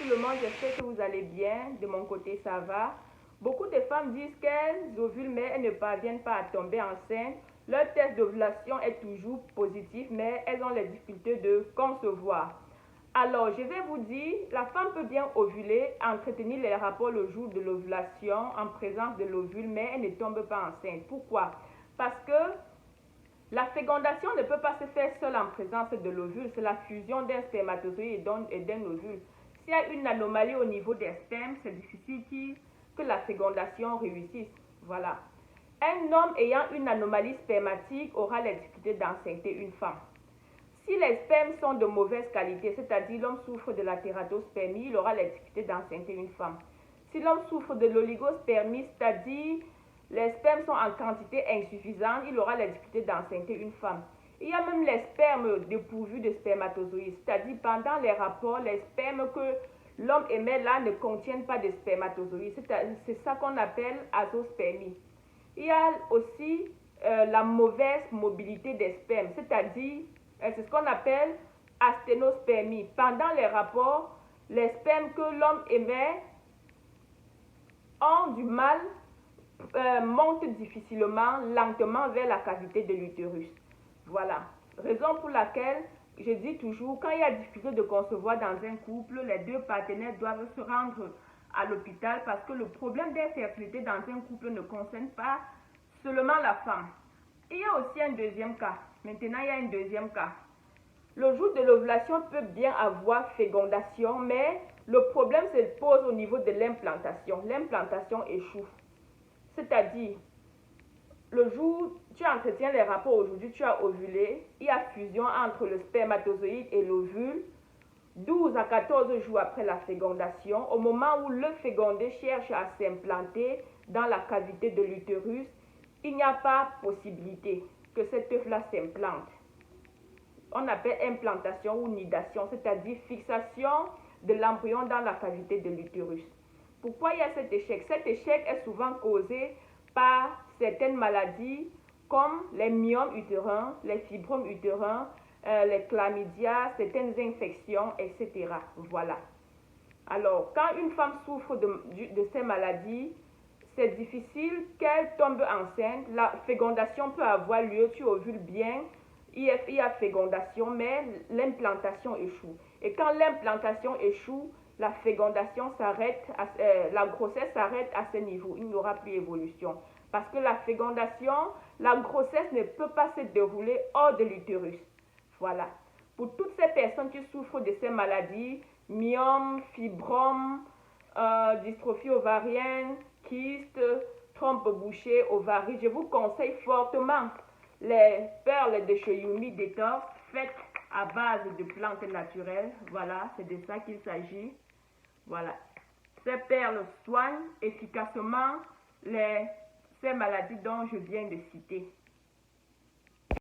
le monde, j'espère que vous allez bien. De mon côté, ça va. Beaucoup de femmes disent qu'elles ovulent, mais elles ne parviennent pas à tomber enceinte. Leur test d'ovulation est toujours positif, mais elles ont les difficultés de concevoir. Alors, je vais vous dire, la femme peut bien ovuler, entretenir les rapports le jour de l'ovulation en présence de l'ovule, mais elle ne tombe pas enceinte. Pourquoi? Parce que la fécondation ne peut pas se faire seule en présence de l'ovule, c'est la fusion d'un spermatozoïde et d'un ovule. S'il y a une anomalie au niveau des spermes, c'est difficile que la fécondation réussisse. Voilà. Un homme ayant une anomalie spermatique aura la difficulté d'enceinte une femme. Si les spermes sont de mauvaise qualité, c'est-à-dire l'homme souffre de la tératospermie, il aura la difficulté d'enceinte une femme. Si l'homme souffre de l'oligospermie, c'est-à-dire les spermes sont en quantité insuffisante, il aura la difficulté d'enceinte une femme. Il y a même les spermes dépourvus de spermatozoïdes, c'est-à-dire pendant les rapports, les spermes que l'homme émet là ne contiennent pas de spermatozoïdes. C'est ça qu'on appelle azospermie. Il y a aussi la mauvaise mobilité des spermes, c'est-à-dire, c'est ce qu'on appelle asténospermie. Pendant les rapports, les spermes que l'homme émet ont du mal, montent difficilement, lentement vers la cavité de l'utérus. Voilà. Raison pour laquelle je dis toujours, quand il y a difficulté de concevoir dans un couple, les deux partenaires doivent se rendre à l'hôpital parce que le problème d'infertilité dans un couple ne concerne pas seulement la femme. Il y a aussi un deuxième cas. Maintenant, il y a un deuxième cas. Le jour de l'ovulation peut bien avoir fécondation, mais le problème se pose au niveau de l'implantation. L'implantation échoue. C'est-à-dire, le jour tu entretiens les rapports, aujourd'hui tu as ovulé, il y a fusion entre le spermatozoïde et l'ovule. 12 à 14 jours après la fécondation, au moment où le fécondé cherche à s'implanter dans la cavité de l'utérus, il n'y a pas possibilité que cet œuf-là s'implante. On appelle implantation ou nidation, c'est-à-dire fixation de l'embryon dans la cavité de l'utérus. Pourquoi il y a cet échec? Cet échec est souvent causé par certaines maladies comme les myomes utérins, les fibromes utérins, les chlamydia, certaines infections, etc. Voilà. Alors, quand une femme souffre de ces maladies, c'est difficile qu'elle tombe enceinte. La fécondation peut avoir lieu, tu ovules bien, il y a fécondation, mais l'implantation échoue. Et quand l'implantation échoue, la fécondation s'arrête, la grossesse s'arrête à ce niveau. Il n'y aura plus d'évolution. Parce que la fécondation, la grossesse ne peut pas se dérouler hors de l'utérus. Voilà. Pour toutes ces personnes qui souffrent de ces maladies, myome, fibrome, dystrophie ovarienne, kyste, trompe bouchée, ovarie, je vous conseille fortement les perles de Choyumi Detox faites à base de plantes naturelles. Voilà, c'est de ça qu'il s'agit. Voilà. Ces perles soignent efficacement ces maladies dont je viens de citer.